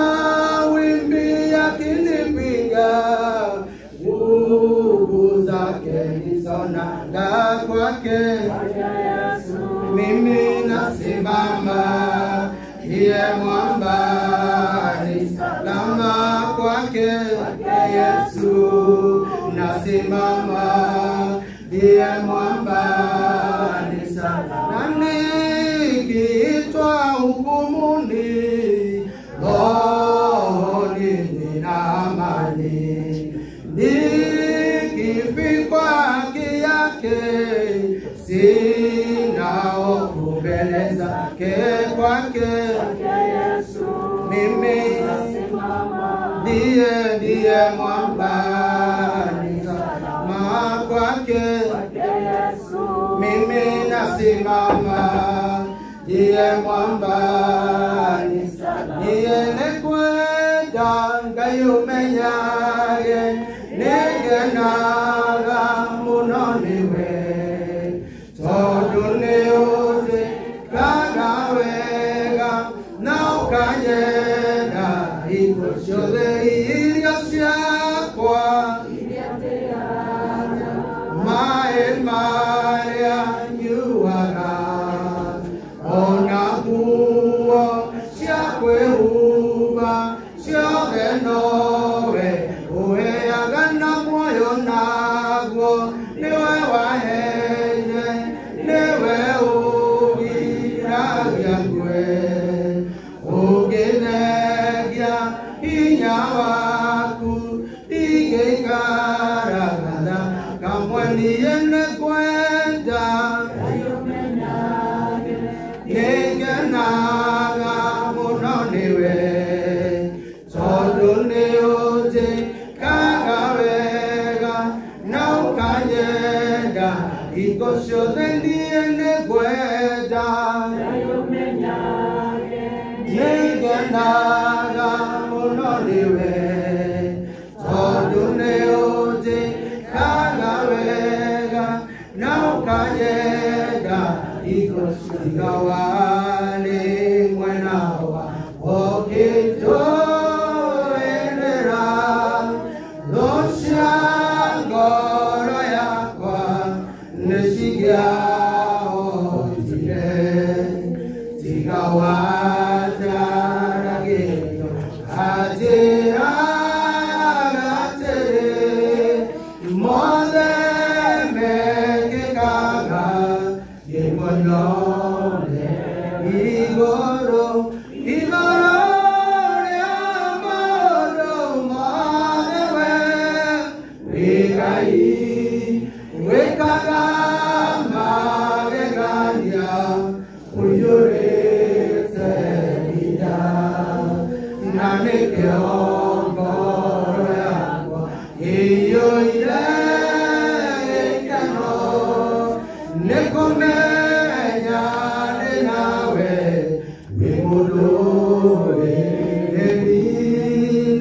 Mawimbi yakinipiga, nguvu zake nisonaga kwake. Mimi nasimama, ndiye mwamba, ni salama kwake. Yesu nasimama, ndiye mwamba, ni salama. Nikiitwa hukumuni, rohoni nina amani. Nikifikwa haki yake, sina hofu mbele zake. Kwake mimi ndiye mwamba, ni salama kwake. Mimi nasimama, ndiye mwamba, ni salama. Niene kwenda ngayumenyage, nigenaga muno niwe. Tondu ni uti kagawega, na ukanyenda hingo ciothe iria ciakwa. Maĩ marĩa nyuaga, ona nguo cia kwĩhumba, ciothe nowe ũheaga na muoyo naguo. Nĩwe waheire, nĩwe ũgiragia ngwe, ũngĩthegia hinya waku, ingĩikaraga kamwe. Niĩ nĩkwenda nĩngenaga mũno nĩwe, tondũ nĩũnjĩkaga wega na ũkanyenda hingo ciothe. Niĩ nĩngwenda nĩngenaga mũno nĩwe, tondũ nĩũnjĩkaga wega na ũkanyenda hingo ciothe. Wale mwena wakĩnjũĩrĩra, thũ cia ngoro yakwa nĩcingĩahotire, tiga wanjaragĩrio anjĩraga atĩrĩ, mothe mekĩkaga gĩmonore igũrũ rĩa maũndũ mothe. We Ngai wĩkaga magegania, ũiyũrĩte hinya, na nĩkĩo ngoro yakwa ĩiyũire gĩkeno nĩ kũmenya ndĩ nawe, wĩ mũndũrĩrĩ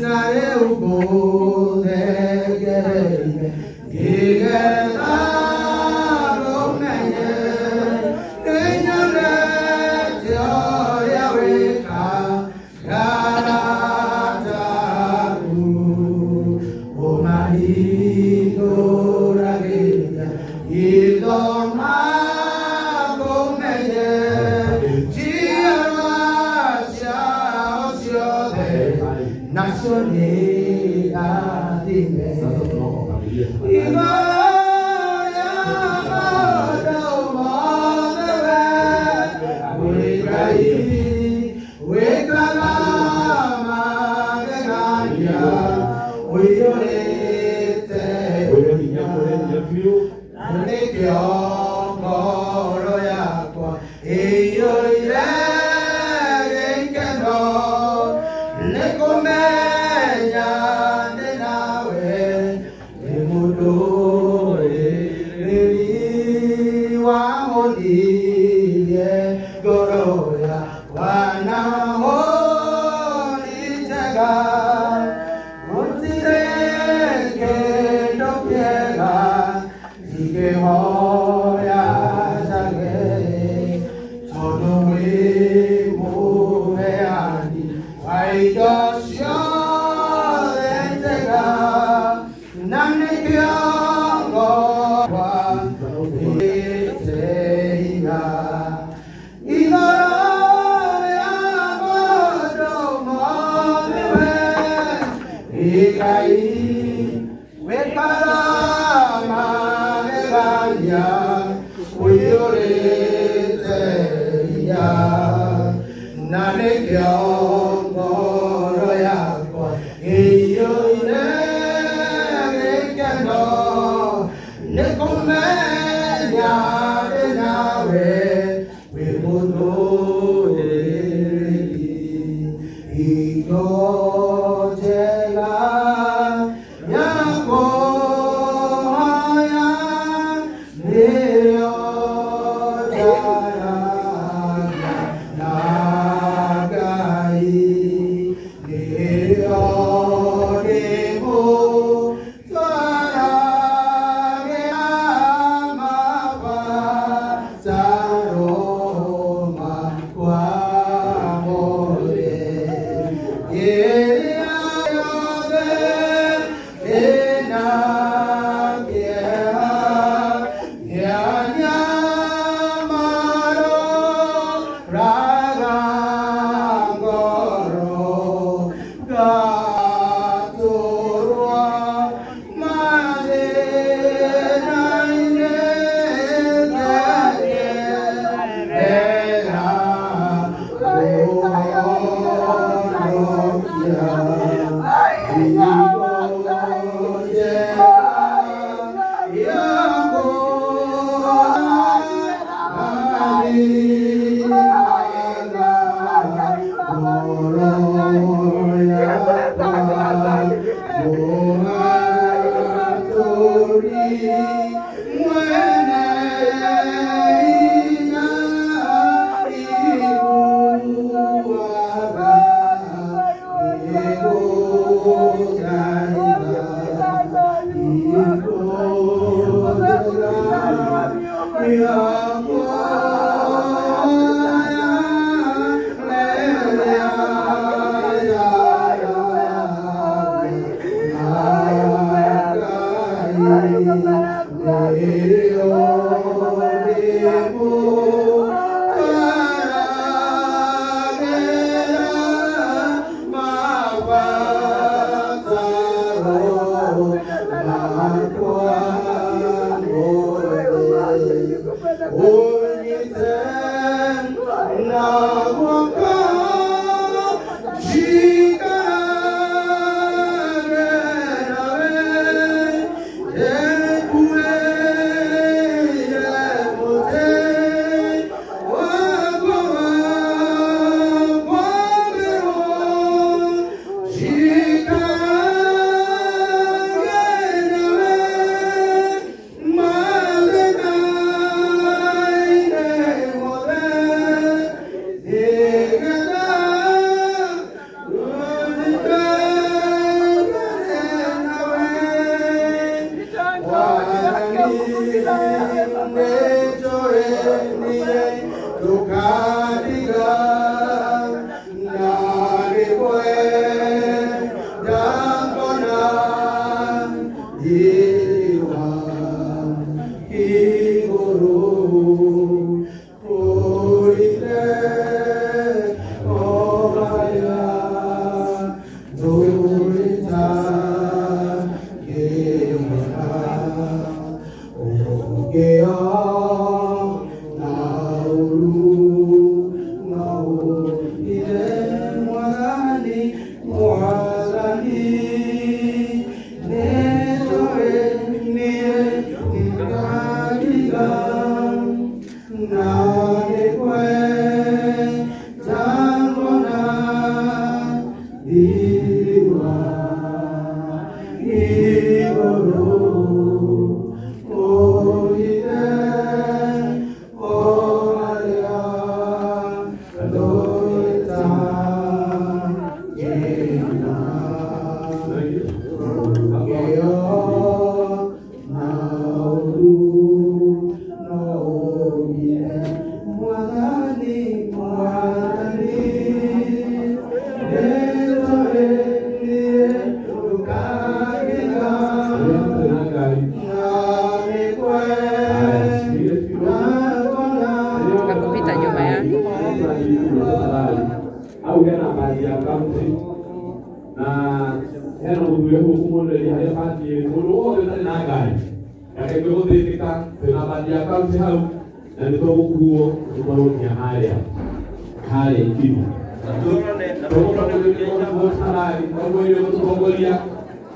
na rĩu ngũthegereire, ngĩgetha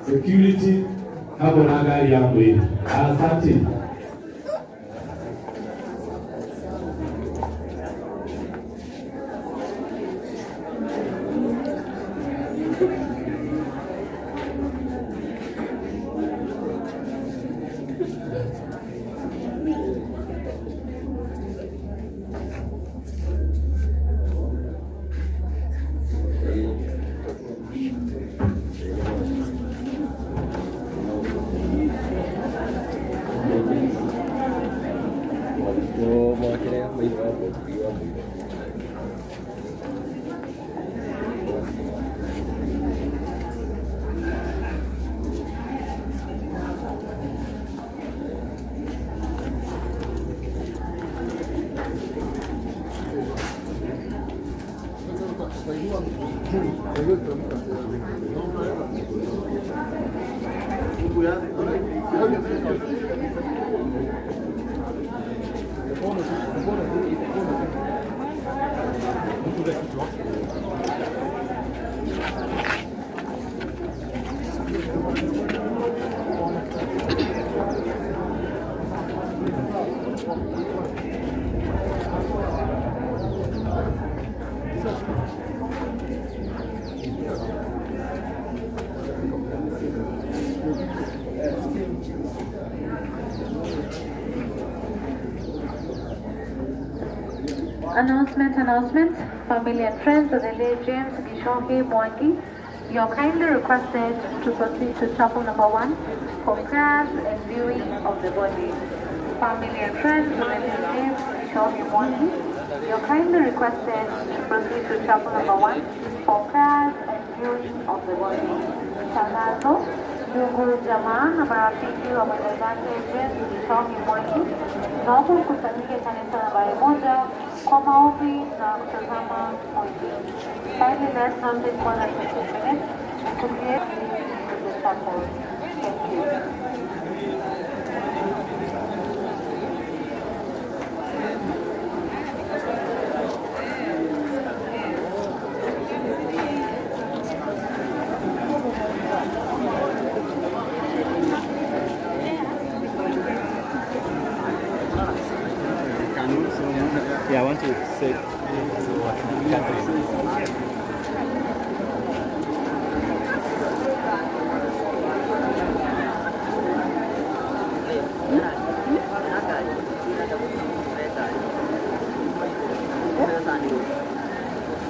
Security, Habonagari Yamwe, Asati. Announcement, family and friends of the late James Gishohe Mwangi, you are kindly requested to proceed to chapel number 1 for prayers and viewing of the body. Family and friends of the late James Gishohe Mwangi, you are kindly requested to proceed to chapel number 1 for prayers and viewing of the body. Tangazo, ndugu jamaa na marafiki wa mwenda zake James Gishohe Mwangi, naomba mkusanyike kanisa nambari 1 kwa maombi na kutazama mwili. Kindly let's have this one at 15 minutes to create the chapel. Thank you. Yeah, I want to say Catherine.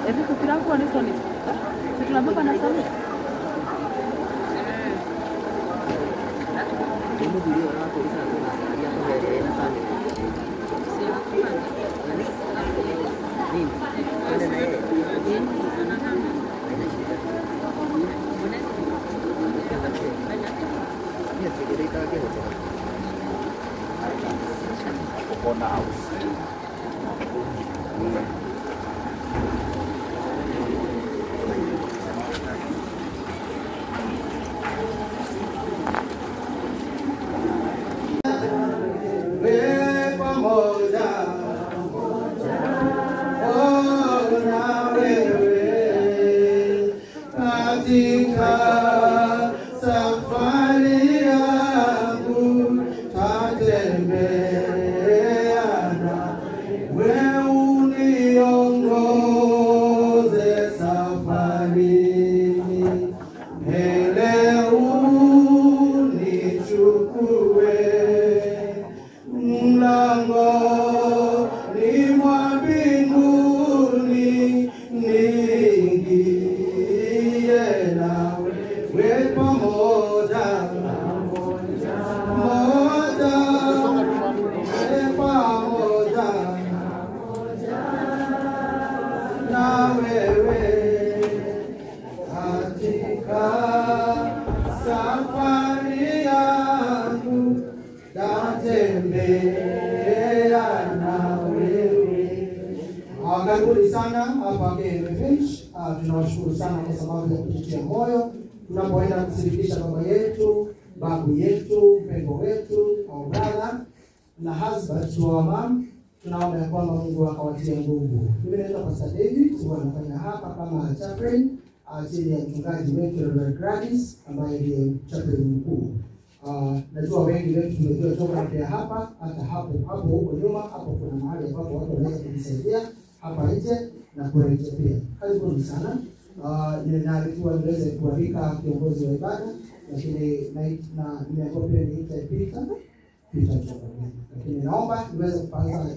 Hivi kufira kwa ni soni. Si tunabeba na soni. Ndio ndio wako isa ya kwa na soni. Nini? Kwenda na yeye. Yes, ndio itakuwa kesho. Kupona house. Yeah. Karibuni sana hapa KMFH. Tunawashukuru sana kwa sababu ya kututia moyo tunapoenda kushirikisha baba yetu, babu yetu, mpendwa wetu, au brother na husband to our mom. Tunaomba ya kwamba Mungu akawatie nguvu. Mimi naitwa Pastor David, tunafanya hapa kama chaplain chini ya mchungaji wetu Reverend Gladys ambaye ndiye chaplain mkuu. Najua wengi wetu tumejua toka pia hapa, hata hapo huko nyuma, hapo kuna mahali ambapo watu wanaweza kujisaidia hapa nje na kuelekea pia. Karibuni sana. Ninaarifiwa niweze kualika kiongozi wa ibada, lakini nimeambiwa pia niite Peter Chokoni. Lakini naomba niweze kupeana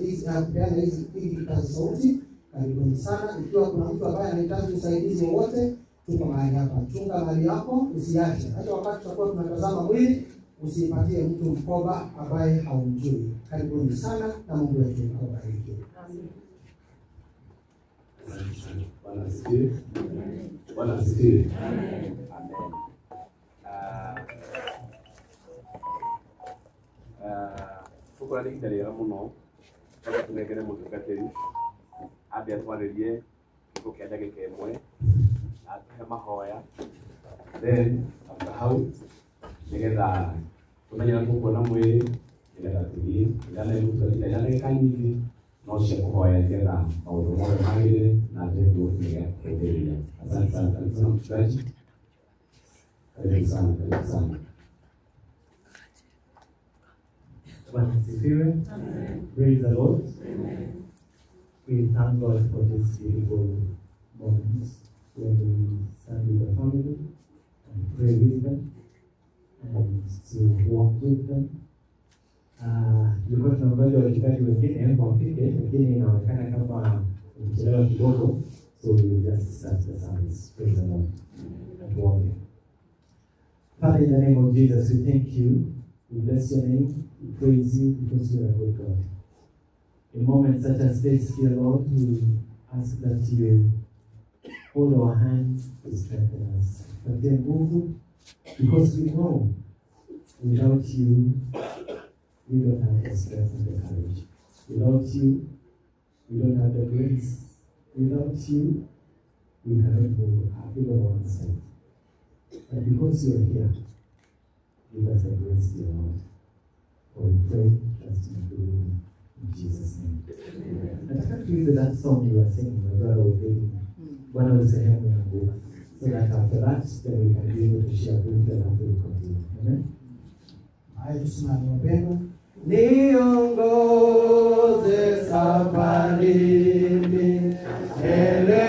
hizi kazi sauti. Karibuni sana. Ikiwa kuna mtu ambaye anahitaji usaidizi wowote, tuko mahali hapa. Chunga mali yako, usiache. Hata wakati tutakuwa tunatazama mwili, usipatie mtu mkoba ambaye haumjui. Karibuni sana na Mungu wetu awabariki. Bwana asifiwe. Bwana asifiwe. Amen. Tukora nikitari muno kwa tunegere mutungateri abia twaririe tukiaja gekemwe atuhe mahoya then after how nigetha tumenya kuona mwiri nigetha tugi ndana yutuka yana kanyi no cia kuhoya nigetha maundu mothe magire na ndeto nigetha. Asante sana mchungaji. Karibu sana. Praise the Lord. Amen. We thank God for this beautiful moment when we stand with the family and pray with them and to walk with them. Tulikuwa tunangoja wachungaji wengine wafike, lakini inaonekana kama mchelewa kidogo, so we will just start the service. Praise the Lord. And walk. Father, in the name of Jesus, we thank you. We bless your name. We praise you because you are a good God. In moments such as this, dear Lord, we ask that you hold our hands to strengthen us. But then move, because we know without you, we don't have the strength and the courage. Without you, we don't have the grace. Without you, we cannot move even one step. But because you are here, give us the grace, dear Lord. For we pray, trust and believe in Jesus' name. Amen. I can't read that song you were singing, my brother was reading. When I was saying, so that after that, then we can be able to share with them after we continue. Amen. Haya, tusimame wapendwa. Niongoze safarini, ele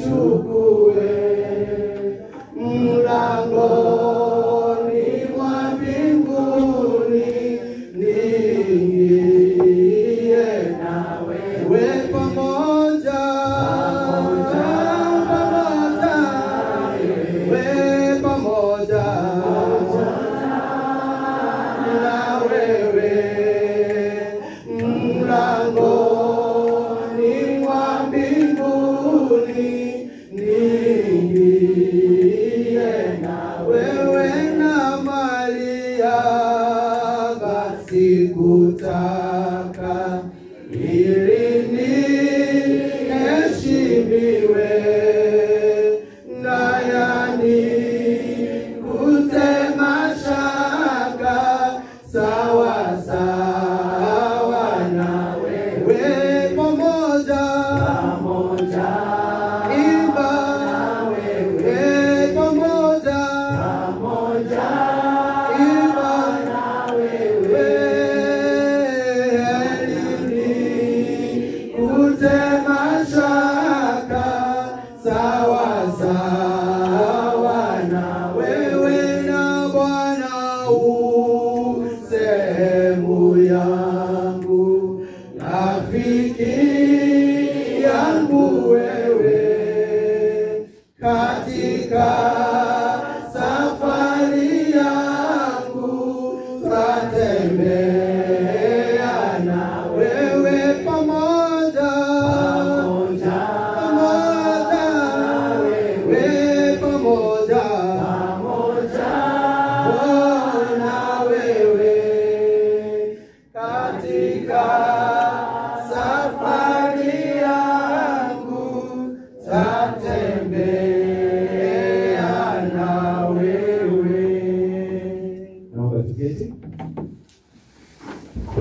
unichukue mlangoni mwa mbinguni, niingie nawe pamoja, pamoja mlangoni mwa mbinguni, niingie na wewe na Maria, sikutaka ili niheshimiwe na yani kutema shaka sawa sawa na wewe pamoja imba na wewe pamoja imba na wewe kutema shaka sawa sawa na wewe na Bwana sehemu yangu, rafiki yangu wewe, katika safari yangu tatembea na wewe pamoja wewe pamoja na wewe katika I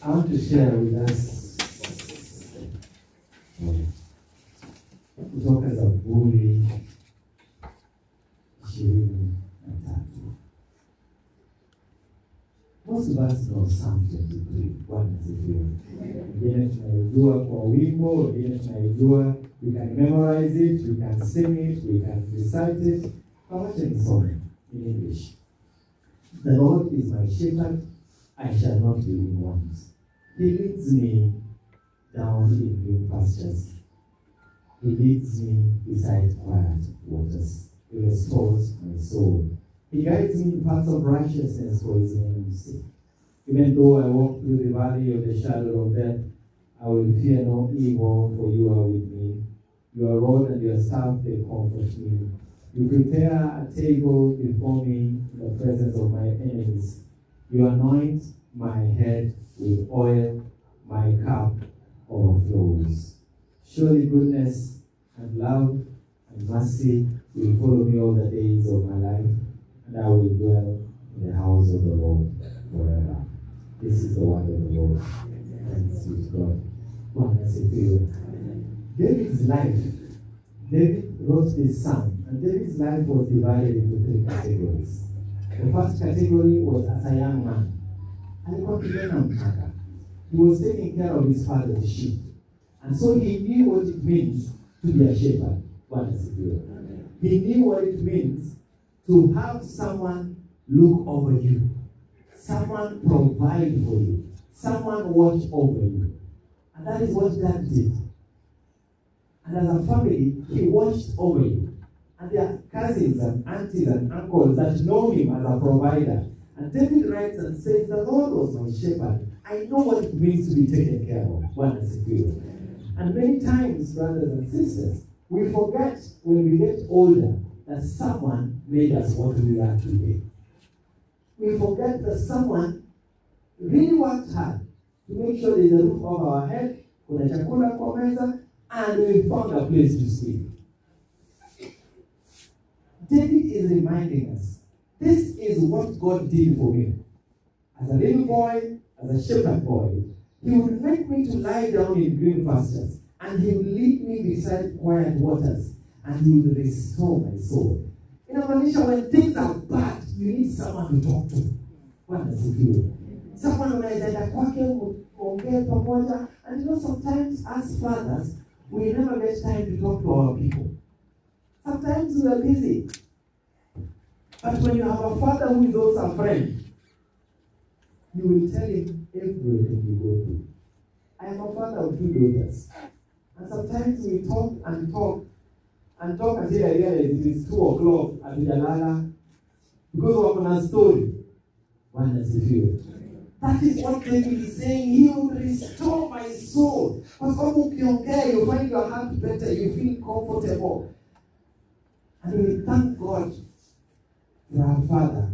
want to share with us kutoka Zaburi 23. Most of us know Psalm 23. Bwana asifiwe. Wengine tunaijua kwa wimbo, wengine tunaijua, we can memorize it, we can sing it, we can recite it. Wacha nisome in English. The Lord is my shepherd, I shall not be in want. He leads me down in green pastures. He leads me beside quiet waters. He restores my soul. He guides me in paths of righteousness for his name's sake. Even though I walk through the valley of the shadow of death, I will fear no evil, for you are with me. Your rod and your staff, they comfort me. You prepare a table before me in the presence of my enemies. You anoint my head with oil, my cup overflows. Surely goodness and love and mercy will follow me all the days of my life, and I will dwell in the house of the Lord forever. This is the word of the Lord. Thanks be to God. Bwana asifiwe. David's life, David wrote this psalm, and David's life was divided into 3 categories. The first category was as a young man. Alikuwa kijana mchanga. He was taking care of his father's sheep. And so he knew what it means to be a shepherd. Bwana asifiwe. He knew what it means to have someone look over you, someone provide for you, someone watch over you. And that is what God did. And as a family, he watched over you. And there are cousins and aunties and uncles that know him as a provider. And David writes and says, the Lord was my shepherd. I know what it means to be taken care of. Bwana asifiwe. And many times, brothers and sisters, we forget when we get older that someone made us what we are today. We forget that someone really worked hard to make sure there's a roof over our head, kuna chakula kwa meza, and we found a place to sleep. David is reminding us, this is what God did for me. As a little boy, as a shepherd boy, he would make me to lie down in green pastures, and he would lead me beside quiet waters, and he would restore my soul. Inamaanisha when things are bad, you need someone to talk to. Bwana asifiwe. Someone unaweza enda kwake ongea pamoja, and you know sometimes as fathers, we never get time to talk to our people. Sometimes we are busy. But when you have a father who is also a friend, you will tell him everything you go through. I am a father of 2 daughters. And sometimes we talk and talk and talk until I realize it is 2 o'clock at Jalala because of a story. Bwana asifiwe. That is what David is saying. He will restore my soul. Kwa sababu ukiongea, you find your heart better, you feel comfortable. And we thank God for our father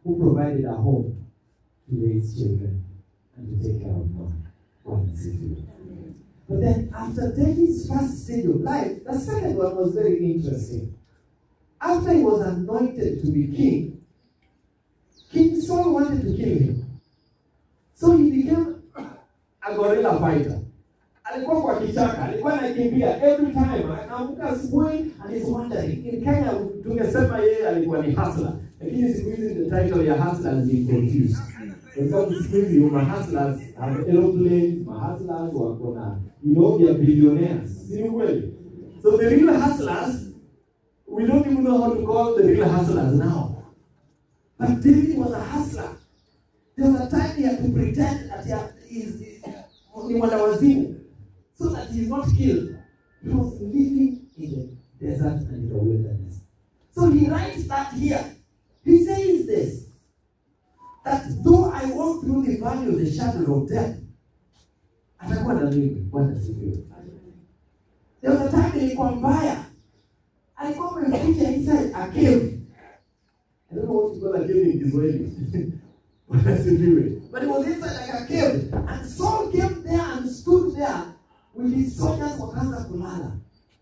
who provided a home to raise children and to take care of them. Bwana asifiwe. But then after David's first stage of life, the second one was very interesting. After he was anointed to be king, King Saul wanted to kill him. So he became a guerrilla fighter. Alikuwa kwa kichaka, alikuwa anakimbia every time. Anaamka asubuhi and he's wandering. In Kenya tungesema yeye alikuwa ni hustler. Lakini siku hizi the title ya hustler is confused. Kwa sababu siku hizi hustlers have aeroplanes, hustlers wako na, you know, they are billionaires. Si kweli? So the real hustlers, we don't even know how to call the real hustlers now. But David was a hustler. There was a time he had to pretend that he is ni mwanawazimu so that he is not killed. He was living in the desert and in the wilderness. So he writes that here. He says this, that though I walk through the valley of the shadow of death, atakuwa na mimi. Bwana asifiwe. There was a time nilikuwa mbaya. Alikuwa ameficha inside a cave. I don't know what to call a cave in Kiswahili. But it was inside like a cave. And Saul came there and stood there with his soldiers wakaanza kulala.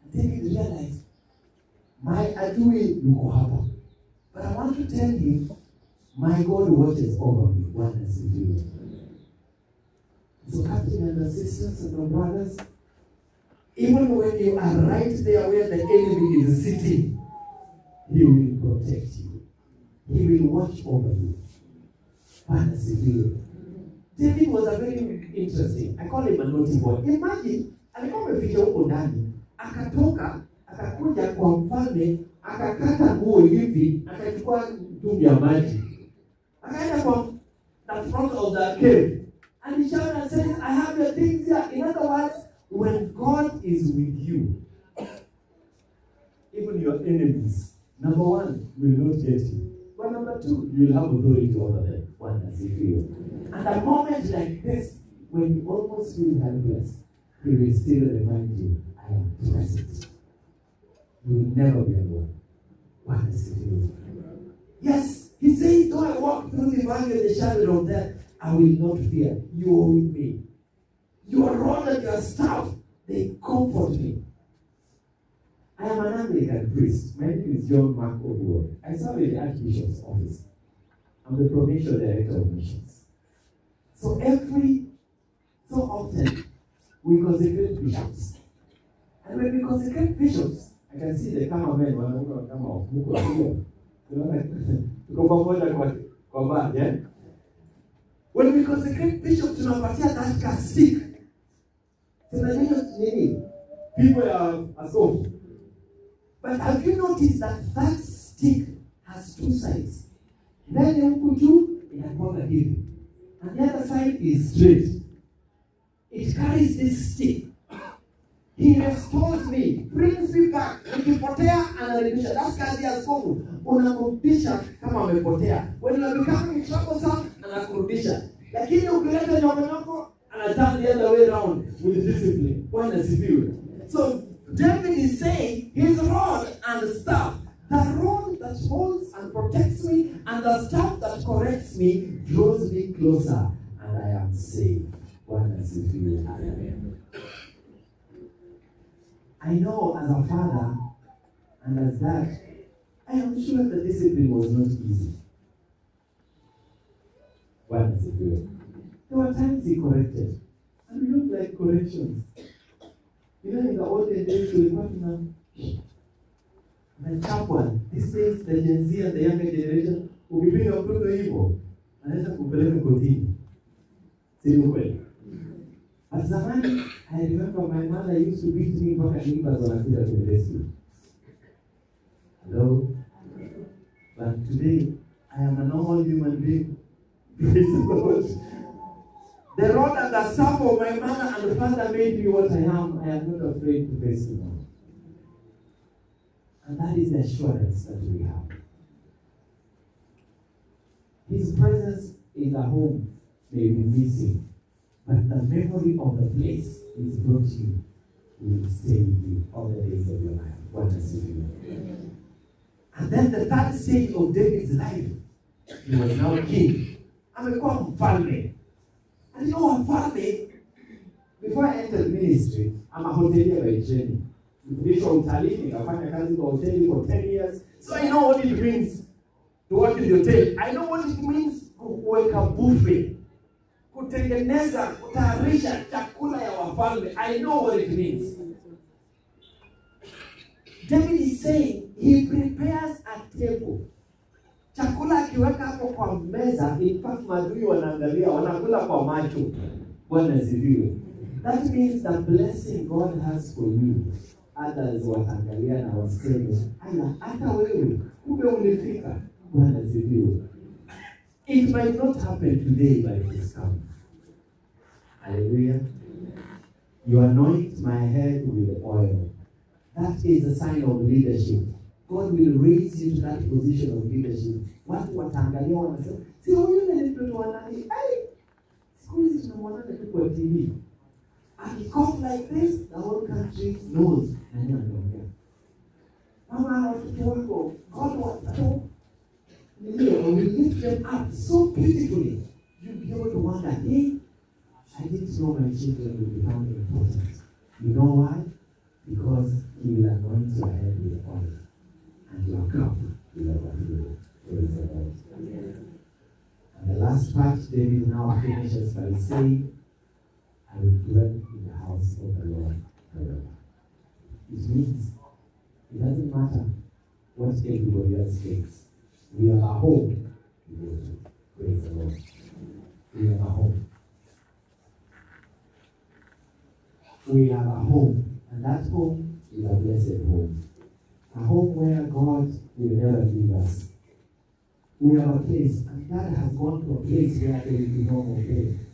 And David realized, my adui yuko hapa. But I want to tell him, My God watches over me. What does He do? So, Captain and the sisters and the brothers, even when you are right there where the enemy is sitting, He will protect you. He will watch over you. What does He do? David was a very interesting. I call him a naughty boy. Imagine, alikuwa ameficha huko ndani, akatoka, akakuja kwa mfalme, akakata nguo hivi, akachukua mtungi ya maji. Akaenda kwa the front of the cave. And he shouted and said, I have your things here. In other words, when God is with you, even your enemies, number one, will not get you. But number two, you will have authority over them. What does He feel? And a moment like this, when you almost feel helpless, He will still remind you, I am present. You will never be alone. What does He feel? Yes, He says, though I walk through the valley of the shadow of death, I will not fear. You are with me. Your rod and your staff, they comfort me. I am an Anglican priest. My name is John Mark Oduor. I serve in the Archbishop's office. I'm the provincial director of missions. So often, we consecrate bishops. And when we consecrate bishops, I can see the cameramen wanaunga kama huko hiyo. Tuko pamoja kwa bad, yeah? When we consecrate bishops, tunapatia that stick. Tunajua nini? People are askofu. But have you noticed that stick has two sides? Then huku juu inakuwa hivi. And the other side is straight. It carries this stick. He restores me, brings me back. Ukipotea anarudisha. That's kazi ya askofu. Unamrudisha kama amepotea. When you become in trouble sana, anakurudisha. Lakini ukileta nyoko anaturn the other way around with discipline. Bwana asifiwe. So David is saying his rod and staff, the rod that holds and protects me, and the staff that corrects me, draws me closer, and I am safe. Bwana asifiwe. Amen. I know as a father and as dad, I am sure the discipline was not easy. Bwana asifiwe. There were times he corrected, and we don't like corrections. You know, in the olden days, we were talking the sharp one. These days, the Gen Z and the younger generation, ukipinga mtoto hivyo, anaweza kupeleka kotini. Si kweli? But zamani, I remember my mother used to beat me mpaka neighbors wanakuja to rescue. Hello? But today, I am a normal human being. Praise the Lord. The rod and the staff of my mother and father made me what I am. I am not afraid to face the Lord. And that is the assurance that we have. His presence in the home may be missing, but the memory of the place He's brought you will stay with you all the days of your life. What does He do? And then the third stage of David's life, he was now king. Amekuwa mfalme. And you know, mfalme, before I entered ministry, I'm a hotelier by training. Nilifundishwa utalii, nikafanya kazi kwa hoteli for 10 years. So I know what it means to work in the hotel. I know what it means kuweka buffet. Kutengeneza, kutayarisha chakula ya wafalme. I know what it means. David is saying he prepares a table. Chakula akiweka hapo kwa meza, in fact maadui wanaangalia, wanakula kwa macho. Bwana asifiwe. That means the blessing God has for you, others wataangalia na waseme, aya, hata wewe, kumbe ulifika. Bwana asifiwe. It might not happen today, but it is coming. Hallelujah. You anoint my head with oil. That is a sign of leadership. God will raise you to that position of leadership. Watu wataangalia wanasema, si huyu ni mtoto wa nani? Ai, siku hizi tunamwona tu kwa TV. And he cough like this, the whole country knows. Nani anaongea? Mama watoto wako, God watoto. We lift them up so beautifully. You'll be able to wonder, hey, I didn't know my children will become important. You know why? Because He will anoint your head with oil. And your cup will overflow. Praise the Lord. last part, David now finishes by saying, I will dwell in the house of the Lord forever. It means it doesn't matter what everybody else thinks. We have a home to go to. Praise the Lord. We have a home. We have a home, and that home is a blessed home. A home where God will never leave us. We have a place, and God has gone to a place where there will be no more pain,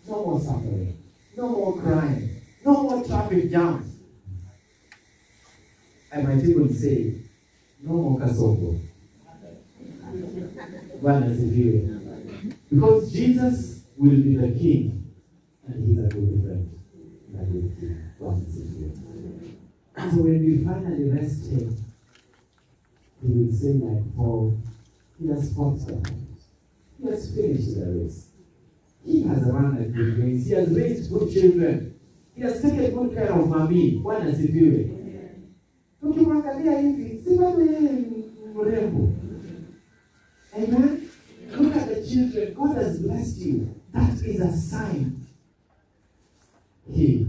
no more suffering, no more crying, no more traffic jams. I might even say, no more kasongo. Because Jesus will be the king, and he's a good friend. And so when we finally rest him, he will say like Paul, he has fought the fight. He has finished the race. He has run a good race. He has raised good children. He has taken good care of mommy. Bwana asifiwe. Tukimwangalia hivi, si bado yeye ni mrembo. Amen. Look at the children. God has blessed you. That is a sign. He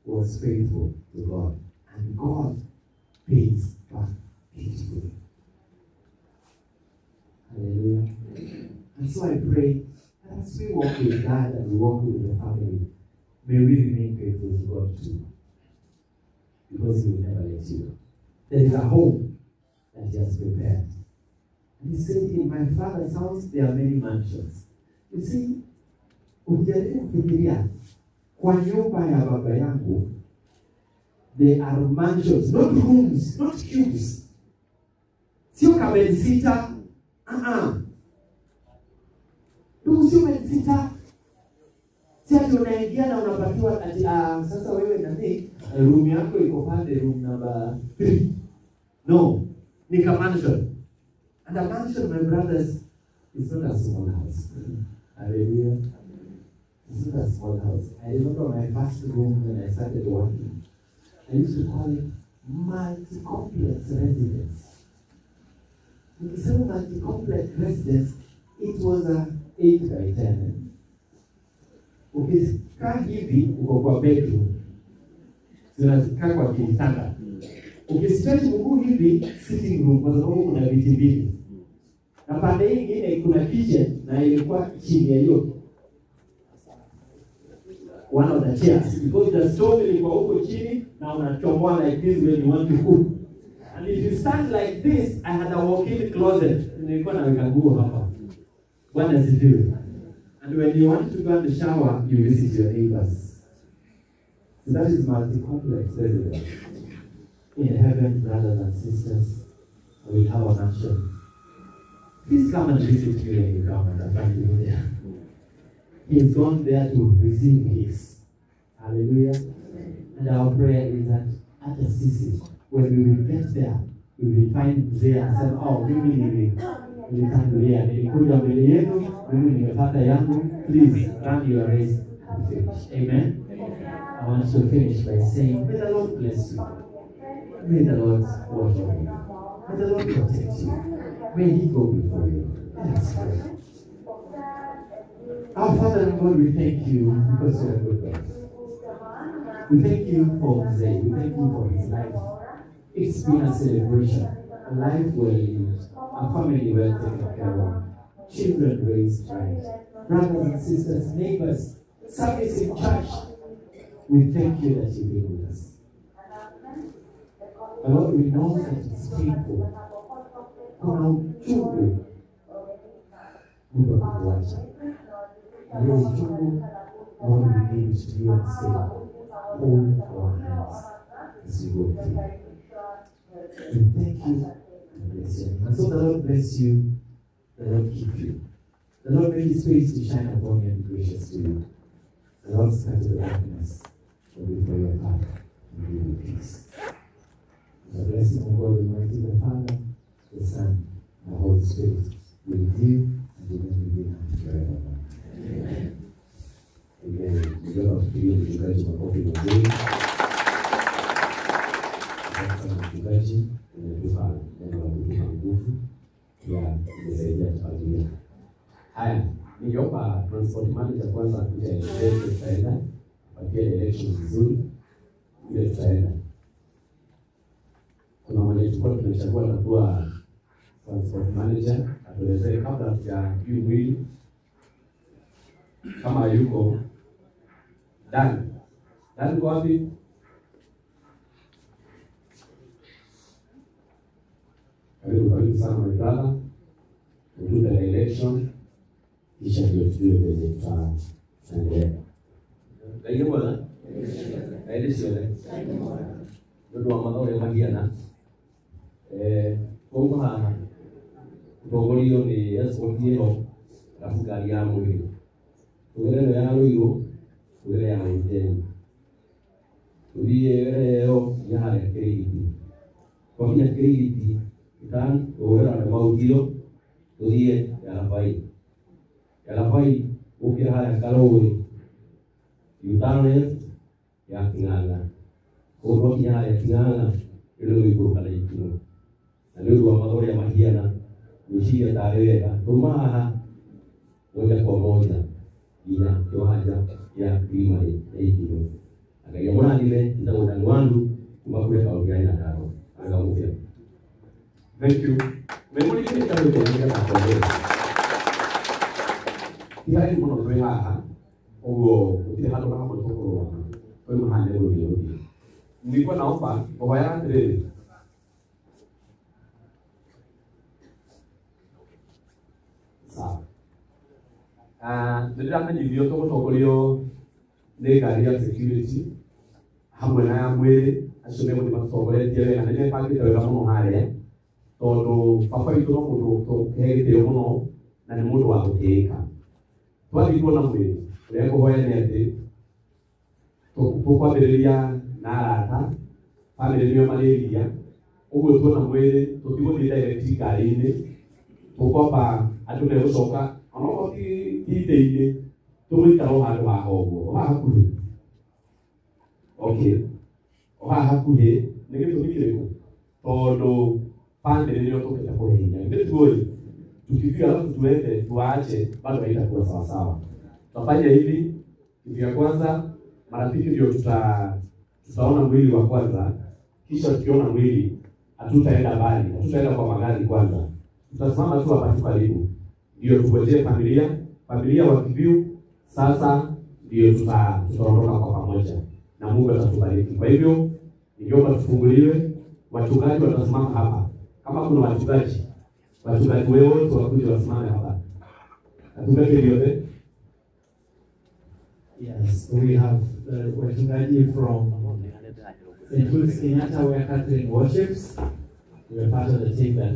was faithful to God, and God pays back beautifully. Hallelujah. And so I pray that as we walk with God and we walk with the family, may we remain faithful to God too. Because He will never let you go. There is a home that He has prepared. And He said, in my Father's house there are many mansions. You see, ukijaribu kufikiria kwa nyumba ya baba yangu, there are mansions, not rooms, not cubes. Sio kabeli sita. Sio kabeli sita. Sasa unaingia na unapatiwa ati sasa wewe na mimi room yako iko pale room number 3. No, ni kama mansion. And a mansion, my brothers, is not a small house. Hallelujah. It's not a small house. I remember my first room when I started working. I used to call it multi-complex residence. When you say multi-complex residence, it was a 8 by 10. Ukikaa hivi uko kwa bedroom, zinakaa kwa kitanda. Ukistretch mguu hivi, sitting room, kwa sababu kuna viti mbili. Na pande nyingine kuna kitchen na ilikuwa chini ya hiyo one of the chairs, because the stove ilikuwa huko chini na unachomoa like this when you want to cook. And if you stand like this, I had a walk-in closet. Nilikuwa naweka nguo hapa. Bwana asifiwe. And when you want to go in the shower, you visit your neighbors. So that is multi-complex residence. In heaven, brothers and sisters, we have a mansion. Please come and visit me when you come, and I find you there. He's gone there to receive his. Hallelujah. And our prayer is that at the season, when we will get there, we will find there and say, oh, mimi nilitangulia, nilikuja mbele yenu, mimi nimepata yangu. Please run your race and finish. Amen. I want to finish by saying, may the Lord bless you. May the Lord watch over you. May the Lord protect you. May He go before you. Let's pray. Our Father and God, we thank you because you are good God. We thank you for Jose. We thank you for his life. It's been a celebration, a life well lived, a family well taken care of, children raised right, brothers and sisters, neighbors, service in church. We thank you that you've been with us. But Lord, we know that it's painful. Kuna uchungu Mungu akuacha. Na hiyo uchungu, Lord, we need to you and say, hold our hands as we go through. We thank you and bless you. And so the Lord bless you, the Lord keep you. The Lord make His face to shine upon you and be gracious to you. The Lord scatter the darkness before your path and give you peace. The blessing of God Almighty, the Father, the Son, and the Holy Spirit will be and remain with you forever. Amen. Amen. We got to feel the mchungaji makofi mazuri. Sasa mchungaji umetupa neno la kutupa nguvu ya kusaidia familia. Haya. Ningeomba transport manager kwanza kuja elevate tutaenda patia election vizuri ile tutaenda. Kuna mwenye tulikuwa tumechagua atakuwa transport manager, atuelezee kabla hatujajui mwili kama yuko ndani. Ndani kwa wapi? Karibu sana my brother. Tutupe la election kisha ndio tujue venye tutaendelea. Kaige bwana? Kaide shule. Ndio amadao ya magiana. Kwa haha Togolio ni escotiero la fugari ya mwili. Tugere ya loyo, tugere ya maiteni. Tulie leo ya hali ya kiriti. Kwa kia kiriti, itan ugera na maudilo, tulie ya lafai. Ya lafai ukira hali ya kalori. Yutano ya kinganga. Kwa kia hali ya kinganga, ilo wikuru kala ikino. Ndio wa madhori ya mahiana nishia tarehe tumaha moja kwa moja ina kiwanja ya primary hiyo akayamona ile ndio ndangwandu kubakule kauli aina tano angamukia. Thank you. Memori kile kile kile kwa kila mtu mmoja hapa huo ile hapo kama mtoko kwa mahali ndio nilikuwa naomba baba yangu ndĩramenye irio tũgũtongorio nĩ ngari ya security hamwe na mwĩrĩ acio nĩ matũtongoretie wega na nĩ mabangĩte wega mũno harĩa tondũ baba witũ no mũndũ tũhe gĩtĩo mũno na nĩ mũndũ wa gũtĩĩka. Twathiĩ kuona mwĩrĩ ũrĩa kũhoya nĩ atĩ tũkwambĩrĩria na arata bamĩrĩ nĩo marĩria ũguo tuona mwĩrĩ tũtigũthiĩ direct ngari-inĩ tũkwamba andũ megũcoka ono ite tumwikara handũ haha ũguo hakuhĩ. Okay, hakuhĩ nĩ gĩtũmi kĩrĩkũ? Tondũ bamĩrĩ nĩyo tũkĩte kũhe hinya nĩtuĩ tukifika alafu tuende tuache bado haitakuwa sawa sawa. Tutafanya hivi, kitu ya kwanza marafiki ndio tutaona mwili wa kwanza, kisha tukiona mwili hatutaenda mbali, hatutaenda kwa magari kwanza, tutasimama tu hapa karibu ndio tungojee familia wa Kiviu. Sasa ndio tutaondoka kwa pamoja na Mungu atatubariki. Kwa hivyo ningeomba tufunguliwe, wachungaji watasimama hapa. Kama kuna wachungaji wewe wakuje wasimame hapa. Atungaje yote? Yes, we have wachungaji from St. Louis Kenyatta where Catherine worships. We are part of the team that